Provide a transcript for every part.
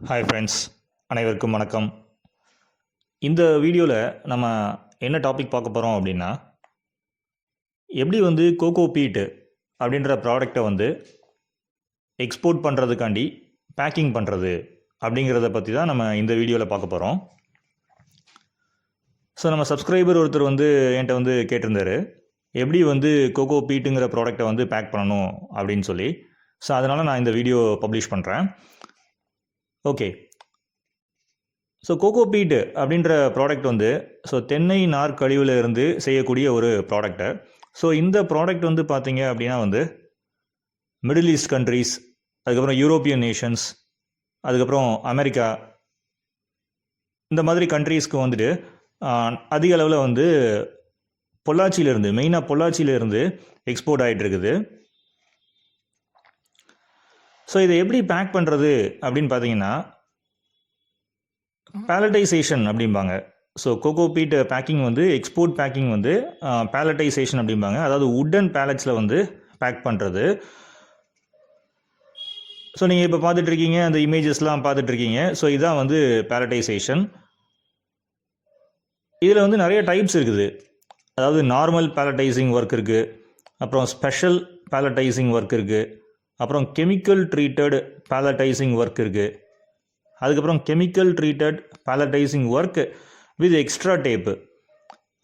Hi friends, அனைவருக்கும் வணக்கம். இந்த வீடியோவில் நம்ம என்ன டாபிக் பார்க்க போகிறோம் அப்படின்னா, எப்படி கோகோபீட் அப்படின்ற ப்ராடக்டை எக்ஸ்போர்ட் பண்ணுறதுக்காண்டி பேக்கிங் பண்ணுறது அப்படிங்கிறத பற்றி தான் நம்ம இந்த வீடியோவில் பார்க்க போகிறோம். ஸோ நம்ம சப்ஸ்கிரைபர் ஒருத்தர் என்கிட்ட கேட்டிருந்தார், எப்படி கோகோபீட்டுங்கிற ப்ராடக்டை பேக் பண்ணணும் அப்படின்னு சொல்லி. ஸோ அதனால் நான் இந்த வீடியோ பப்ளிஷ் பண்ணுறேன். ஓகே, ஸோ கோகோபீட் அப்படின்ற ப்ராடக்ட் ஸோ தென்னை நார் கழிவில் இருந்து செய்யக்கூடிய ஒரு ப்ராடக்ட்டு. ஸோ இந்த ப்ராடக்ட் பார்த்தீங்க அப்படின்னா மிடில் ஈஸ்ட் கண்ட்ரீஸ், அதுக்கப்புறம் யூரோப்பியன் நேஷன்ஸ், அதுக்கப்புறம் அமெரிக்கா, இந்த மாதிரி கண்ட்ரீஸ்க்கு அதிக அளவில் பொள்ளாச்சியிலேருந்து, மெயினாக பொள்ளாச்சியிலேருந்து எக்ஸ்போர்ட் ஆகிட்டு இருக்குது. ஸோ இதை எப்படி பேக் பண்ணுறது அப்படின்னு பார்த்தீங்கன்னா, palletization அப்படிம்பாங்க. So cocopeat packing export packing palletization அப்படிம்பாங்க. அதாவது உட்டன் பேலட்ஸில் பேக் பண்ணுறது. ஸோ நீங்கள் இப்போ பார்த்துட்ருக்கீங்க, அந்த இமேஜஸ்லாம் பார்த்துட்ருக்கீங்க. ஸோ இதுதான் palletization. இதில் நிறைய டைப்ஸ் இருக்குது. அதாவது நார்மல் palletizing ஒர்க் இருக்குது, அப்புறம் ஸ்பெஷல் palletizing ஒர்க் இருக்குது, அப்புறம் கெமிக்கல் ட்ரீட்டட் palletizing ஒர்க் இருக்குது, அதுக்கப்புறம் chemical treated palletizing work with extra tape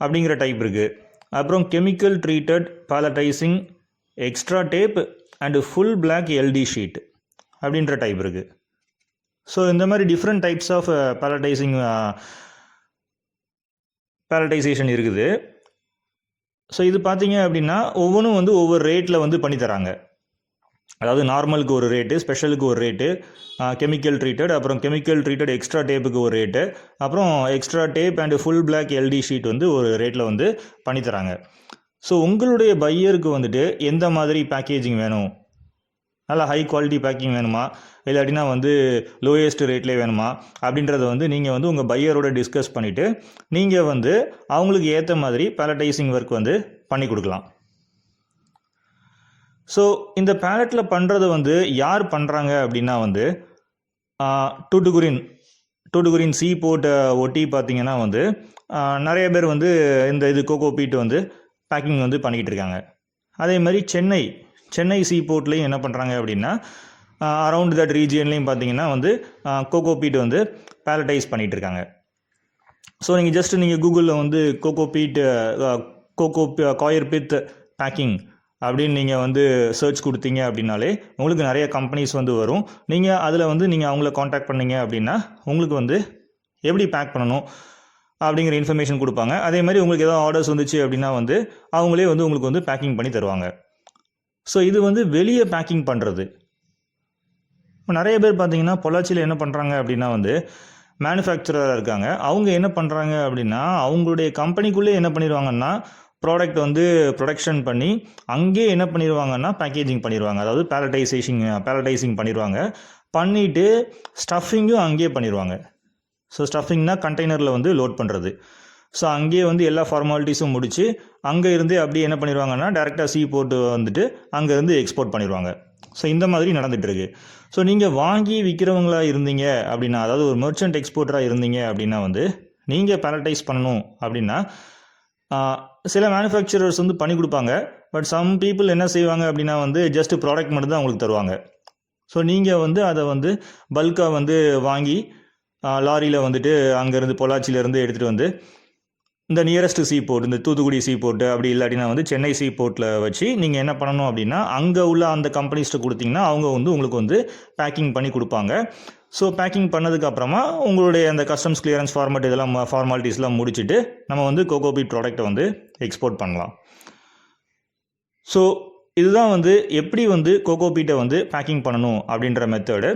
அப்படிங்கிற டைப் இருக்குது. அப்புறம் chemical treated palletizing extra tape and full black LD sheet அப்படின்ற டைப் இருக்குது. ஸோ இந்த மாதிரி டிஃப்ரெண்ட் டைப்ஸ் ஆஃப் palletization இருக்குது. ஸோ இது பார்த்தீங்க அப்படின்னா ஒவ்வொன்றும் ஒவ்வொரு ரேட்டில் பண்ணித்தராங்க. அதாவது நார்மலுக்கு ஒரு ரேட்டு, ஸ்பெஷலுக்கு ஒரு ரேட்டு, கெமிக்கல் ட்ரீட்டட், அப்புறம் கெமிக்கல் ட்ரீட்டட் எக்ஸ்ட்ரா டேப்புக்கு ஒரு ரேட்டு, அப்புறம் extra tape and full black LD sheet ஒரு ரேட்டில் பண்ணித்தராங்க. ஸோ உங்களுடைய பையருக்கு எந்த மாதிரி பேக்கேஜிங் வேணும், நல்லா ஹை குவாலிட்டி பேக்கிங் வேணுமா, இல்லாட்டினா லோயஸ்ட் ரேட்லேயே வேணுமா அப்படின்றத நீங்கள் உங்கள் பையரோட டிஸ்கஸ் பண்ணிவிட்டு நீங்கள் அவங்களுக்கு ஏற்ற மாதிரி palletizing ஒர்க் பண்ணி கொடுக்கலாம். ஸோ இந்த பேலட்டில் பண்ணுறது யார் பண்ணுறாங்க அப்படின்னா டூட்டுகுரின் சீ போர்ட்டை ஒட்டி பார்த்தீங்கன்னா நிறைய பேர் இந்த கோகோபீட் பேக்கிங் பண்ணிக்கிட்டு இருக்காங்க. அதே மாதிரி சென்னை சீ போர்ட்லேயும் என்ன பண்ணுறாங்க அப்படின்னா அரவுண்ட் தட் ரீஜியன்லேயும் பார்த்தீங்கன்னா கோகோபீட் பேலட்டைஸ் பண்ணிகிட்டு இருக்காங்க. ஸோ நீங்கள் கூகுளில் கோகோபீட் Coir Pith பேக்கிங் அப்படின்னு நீங்கள் சர்ச் கொடுத்தீங்க அப்படின்னாலே உங்களுக்கு நிறைய கம்பெனிஸ் வரும். நீங்கள் அதில் நீங்கள் அவங்கள காண்டாக்ட் பண்ணிங்க அப்படின்னா உங்களுக்கு எப்படி பேக் பண்ணணும் அப்படிங்கிற இன்ஃபர்மேஷன் கொடுப்பாங்க. அதே மாதிரி உங்களுக்கு ஏதாவது ஆர்டர்ஸ் வந்துச்சு அப்படின்னா அவங்களே உங்களுக்கு பேக்கிங் பண்ணி தருவாங்க. ஸோ இது வெளியே பேக்கிங் பண்ணுறது. நிறைய பேர் பார்த்தீங்கன்னா பொள்ளாச்சியில் என்ன பண்ணுறாங்க அப்படின்னா மேனுஃபேக்சரராக இருக்காங்க. அவங்க என்ன பண்ணுறாங்க அப்படின்னா அவங்களுடைய கம்பெனிக்குள்ளே என்ன பண்ணிடுவாங்கன்னா ப்ராடக்ட் ப்ரொடக்ஷன் பண்ணி அங்கே என்ன பண்ணிடுவாங்கன்னா பேக்கேஜிங் பண்ணிடுவாங்க. அதாவது palletizing பண்ணிடுவாங்க. பண்ணிவிட்டு ஸ்டஃபிங்கும் அங்கேயே பண்ணிடுவாங்க. ஸோ ஸ்டஃபிங்னா கண்டெய்னரில் லோட் பண்ணுறது. ஸோ அங்கேயே எல்லா ஃபார்மாலிட்டிஸும் முடித்து அங்கே இருந்து அப்படியே என்ன பண்ணிடுவாங்கன்னா டேரெக்டாக சீ போட்டு அங்கேருந்து எக்ஸ்போர்ட் பண்ணிடுவாங்க. ஸோ இந்த மாதிரி நடந்துகிட்ருக்கு. ஸோ நீங்கள் வாங்கி விற்கிறவங்களா இருந்தீங்க அப்படின்னா, அதாவது ஒரு மெர்ச்சன்ட் எக்ஸ்போர்ட்டராக இருந்தீங்க அப்படின்னா நீங்கள் palletized பண்ணணும் அப்படின்னா சில மேனுஃபேக்சரர்ஸ் பண்ணி கொடுப்பாங்க. பட் சம் பீப்புள் என்ன செய்வாங்க அப்படின்னா ஜஸ்ட் ப்ராடக்ட் மட்டும் தான் உங்களுக்கு தருவாங்க. ஸோ நீங்கள் அதை பல்காக வாங்கி லாரியில் அங்கேருந்து பொள்ளாச்சியிலேருந்து எடுத்துகிட்டு இந்த நியரஸ்ட் சீ போர்ட், இந்த தூத்துக்குடி சீ போர்ட்டு அப்படி இல்லாட்டினா சென்னை சீ போர்ட்டில் வச்சு நீங்கள் என்ன பண்ணணும் அப்படின்னா அங்கே உள்ள அந்த கம்பெனிஸ்ட்டு கொடுத்தீங்கன்னா அவங்க உங்களுக்கு பேக்கிங் பண்ணி கொடுப்பாங்க. ஸோ பேக்கிங் பண்ணதுக்கப்புறமா உங்களுடைய அந்த கஸ்டம்ஸ் கிளியரன்ஸ் இதெல்லாம் ஃபார்மாலிட்டிஸ்லாம் முடிச்சுட்டு நம்ம கோகோபீட் ப்ராடக்டை எக்ஸ்போர்ட் பண்ணலாம். ஸோ இதுதான் எப்படி கோகோபீட்டை பேக்கிங் பண்ணணும் அப்படின்ற மெத்தடு.